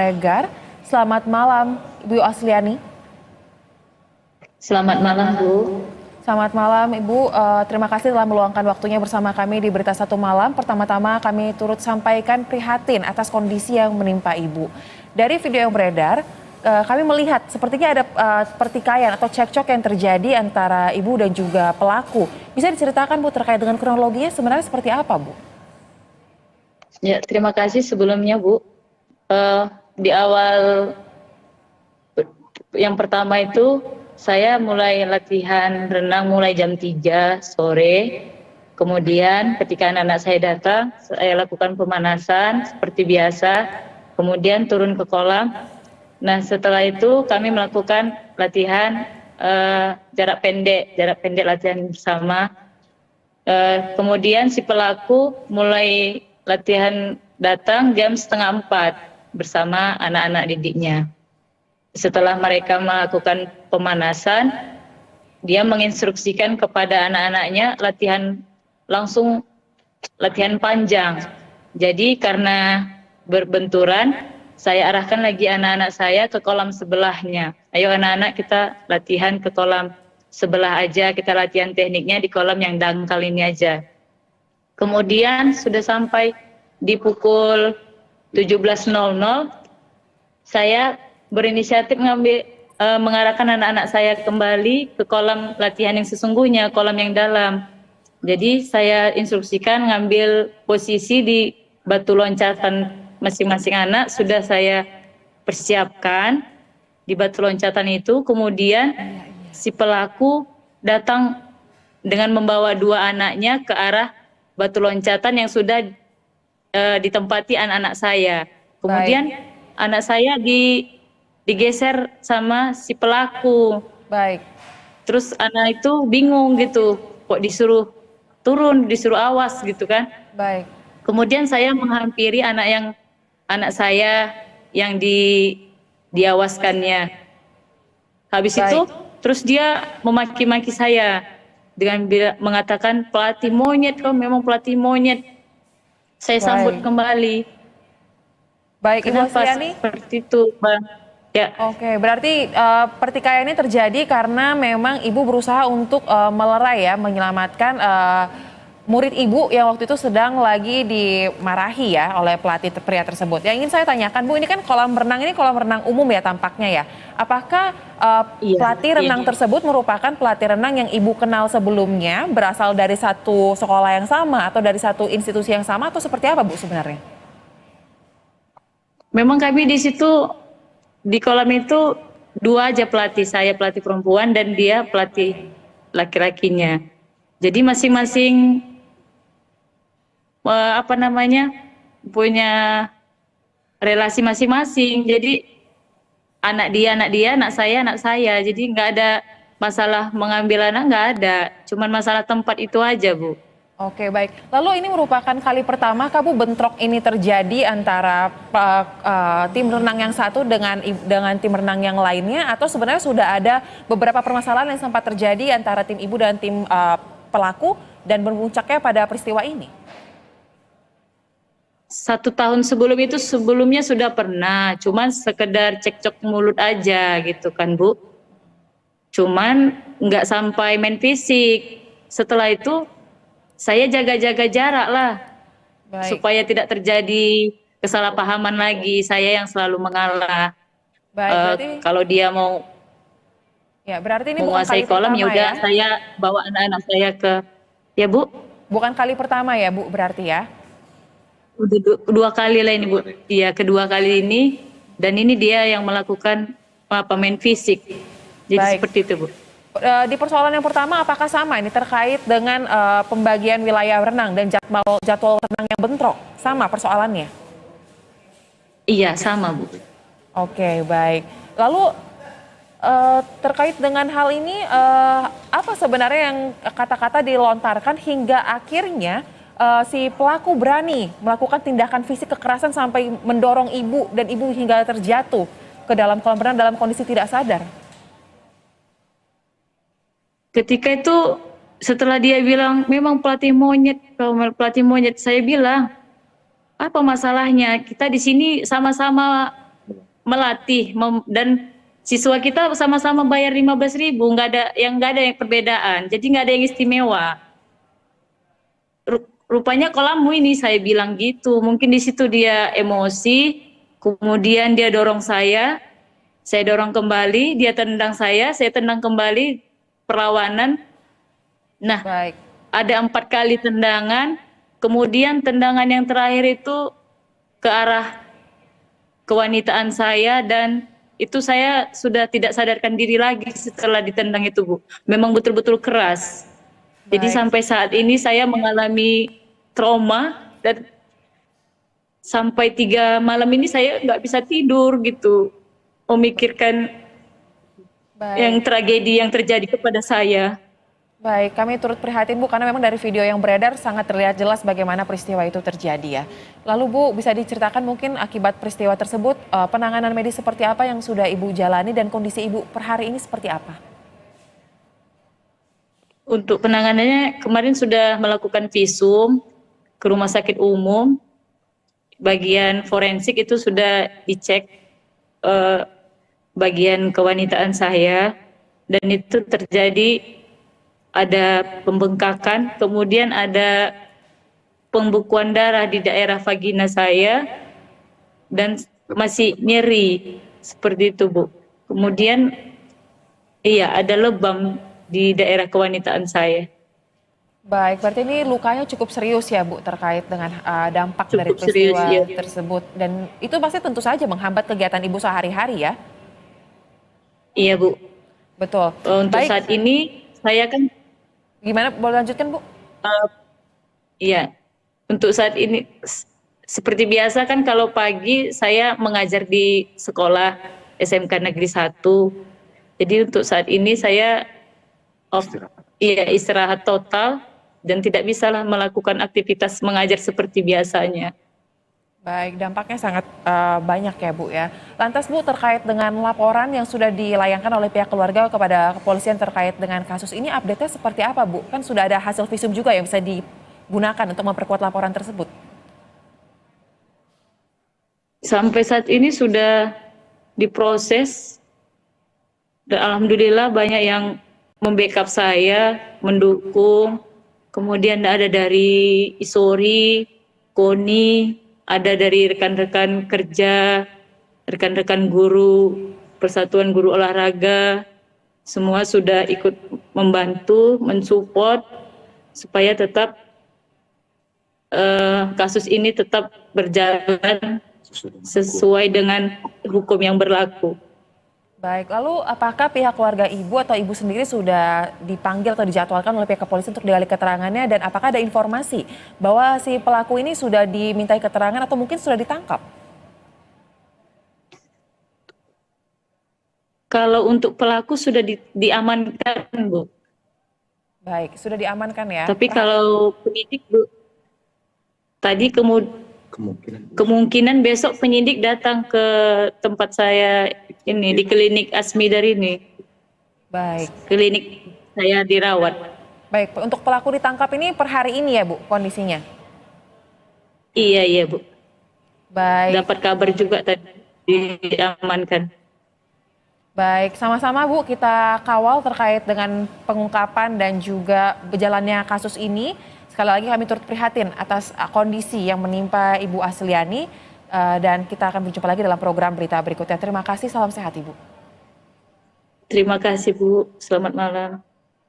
Regar. Selamat malam, Ibu Asliani. Selamat malam, Bu. Selamat malam, Ibu. Terima kasih telah meluangkan waktunya bersama kami di Berita Satu Malam. Pertama-tama kami turut sampaikan prihatin atas kondisi yang menimpa Ibu. Dari video yang beredar, kami melihat sepertinya ada pertikaian atau cekcok yang terjadi antara Ibu dan juga pelaku. Bisa diceritakan, Bu, terkait dengan kronologinya sebenarnya seperti apa, Bu? Ya, terima kasih sebelumnya, Bu. Di awal yang pertama itu saya mulai latihan renang mulai jam 3 sore. Kemudian ketika anak-anak saya datang, saya lakukan pemanasan seperti biasa. Kemudian turun ke kolam. Nah, setelah itu kami melakukan latihan jarak pendek latihan bersama. Kemudian si pelaku mulai latihan datang jam 3:30 bersama anak-anak didiknya. Setelah mereka melakukan pemanasan, dia menginstruksikan kepada anak-anaknya latihan panjang. Jadi karena berbenturan, saya arahkan lagi anak-anak saya ke kolam sebelahnya. Ayo anak-anak, kita latihan ke kolam sebelah aja, kita latihan tekniknya di kolam yang dangkal ini aja. Kemudian sudah sampai di pukul 17.00, saya berinisiatif mengarahkan anak-anak saya kembali ke kolam latihan yang sesungguhnya, kolam yang dalam. Jadi saya instruksikan ngambil posisi di batu loncatan masing-masing anak, sudah saya persiapkan di batu loncatan itu. Kemudian si pelaku datang dengan membawa dua anaknya ke arah batu loncatan yang sudah ditempati anak-anak saya. Kemudian anak saya digeser sama si pelaku. Baik. Terus anak itu bingung gitu, kok disuruh turun, disuruh awas gitu kan. Baik. Kemudian saya menghampiri anak saya yang diawaskannya. Habis itu terus dia memaki-maki saya dengan mengatakan, pelatih monyet, kau memang pelatih monyet. Saya sambut kembali. Baik, Ibu Kenapa Asliani? seperti itu, Bang? Ya. Oke, berarti pertikaian ini terjadi karena memang Ibu berusaha untuk melerai ya, menyelamatkan murid Ibu yang waktu itu sedang lagi dimarahi ya oleh pelatih pria tersebut. Yang ingin saya tanyakan, Bu, ini kan kolam renang, ini kolam renang umum ya tampaknya ya. Apakah pelatih renang tersebut merupakan pelatih renang yang Ibu kenal sebelumnya, berasal dari satu sekolah yang sama atau dari satu institusi yang sama, atau seperti apa, Bu, sebenarnya? Memang kami di situ, di kolam itu dua aja pelatih, saya pelatih perempuan dan dia pelatih laki-lakinya. Jadi masing-masing punya relasi masing-masing. Jadi anak dia, anak saya. Jadi nggak ada masalah mengambil anak, nggak ada. Cuman masalah tempat itu aja, Bu. Oke, baik. Lalu ini merupakan kali pertama Bu bentrok ini terjadi antara tim renang yang satu dengan tim renang yang lainnya, atau sebenarnya sudah ada beberapa permasalahan yang sempat terjadi antara tim Ibu dan tim pelaku dan berpuncaknya pada peristiwa ini? 1 tahun sebelumnya sudah pernah, cuman sekedar cekcok mulut aja gitu kan, Bu. Cuman nggak sampai main fisik. Setelah itu saya jaga-jaga jarak lah. Baik. Supaya tidak terjadi kesalahpahaman lagi, saya yang selalu mengalah. Baik, kalau dia mau berarti ini menguasai kolam, ya udah saya bawa anak-anak saya ke, ya Bu. Bukan kali pertama ya, Bu, berarti ya? Udah dua kali lah ini, Bu. Iya, kedua kali ini, dan ini dia yang melakukan main fisik. Jadi seperti itu, Bu. Di persoalan yang pertama, apakah sama ini terkait dengan pembagian wilayah renang dan jadwal renang yang bentrok? Sama persoalannya? Iya, sama, Bu. Oke, baik. Lalu terkait dengan hal ini, apa sebenarnya yang kata-kata dilontarkan hingga akhirnya si pelaku berani melakukan tindakan fisik kekerasan sampai mendorong Ibu dan Ibu hingga terjatuh ke dalam kolam renang dalam kondisi tidak sadar? Ketika itu setelah dia bilang memang pelatih monyet, saya bilang apa masalahnya, kita di sini sama-sama melatih dan siswa kita sama-sama bayar 15.000, nggak ada yang perbedaan, jadi nggak ada yang istimewa. Rupanya kolammu ini, saya bilang gitu. Mungkin di situ dia emosi, kemudian dia dorong saya dorong kembali, dia tendang saya tendang kembali, perlawanan. Nah, Baik. ada 4 kali tendangan, kemudian tendangan yang terakhir itu ke arah kewanitaan saya, dan itu saya sudah tidak sadarkan diri lagi setelah ditendang itu, Bu. Memang betul-betul keras. Jadi Baik. sampai saat ini saya mengalami trauma, dan sampai 3 malam ini saya nggak bisa tidur gitu, memikirkan yang Baik. tragedi yang terjadi kepada saya. Baik, kami turut prihatin Bu, karena memang dari video yang beredar sangat terlihat jelas bagaimana peristiwa itu terjadi ya. Lalu Bu, bisa diceritakan mungkin akibat peristiwa tersebut, penanganan medis seperti apa yang sudah Ibu jalani dan kondisi Ibu per hari ini seperti apa? Untuk penanganannya kemarin sudah melakukan visum ke rumah sakit umum, bagian forensik itu sudah dicek bagian kewanitaan saya, dan itu terjadi ada pembengkakan, kemudian ada pembekuan darah di daerah vagina saya, dan masih nyeri seperti itu, Bu. Kemudian iya, ada lebam di daerah kewanitaan saya. Baik, berarti ini lukanya cukup serius ya Bu, terkait dengan dampak dari Cukup serius, peristiwa ya. tersebut. Dan itu pasti tentu saja menghambat kegiatan Ibu sehari-hari ya? Iya, Bu. Betul. Untuk Baik, saat ini saya kan gimana, boleh lanjutkan Bu? iya, untuk saat ini seperti biasa kan, kalau pagi saya mengajar di sekolah SMK Negeri 1. Jadi untuk saat ini saya istirahat total dan tidak bisa lah melakukan aktivitas mengajar seperti biasanya. Baik, dampaknya sangat banyak ya Bu ya. Lantas Bu, terkait dengan laporan yang sudah dilayangkan oleh pihak keluarga kepada kepolisian terkait dengan kasus ini, update-nya seperti apa Bu? Kan sudah ada hasil visum juga yang bisa digunakan untuk memperkuat laporan tersebut. Sampai saat ini sudah diproses, dan alhamdulillah banyak yang membackup saya, mendukung. Kemudian ada dari Isori, KONI, ada dari rekan-rekan kerja, rekan-rekan guru, Persatuan Guru Olahraga, semua sudah ikut membantu, mensupport supaya tetap kasus ini tetap berjalan sesuai dengan hukum yang berlaku. Baik, lalu apakah pihak keluarga Ibu atau Ibu sendiri sudah dipanggil atau dijadwalkan oleh pihak kepolisian untuk digali keterangannya, dan apakah ada informasi bahwa si pelaku ini sudah dimintai keterangan atau mungkin sudah ditangkap? Kalau untuk pelaku sudah diamankan, Bu. Baik, sudah diamankan ya. Tapi kalau penyidik, Bu, tadi kemungkinan besok penyidik datang ke tempat saya ini, di klinik Asmidar ini. Baik. Klinik saya dirawat. Baik, untuk pelaku ditangkap ini per hari ini ya Bu kondisinya? Iya, Bu. Baik. Dapat kabar juga tadi diamankan. Baik, sama-sama Bu, kita kawal terkait dengan pengungkapan dan juga berjalannya kasus ini. Sekali lagi kami turut prihatin atas kondisi yang menimpa Ibu Asliani, dan kita akan berjumpa lagi dalam program berita berikutnya. Terima kasih, salam sehat Ibu. Terima kasih, Bu. Selamat malam.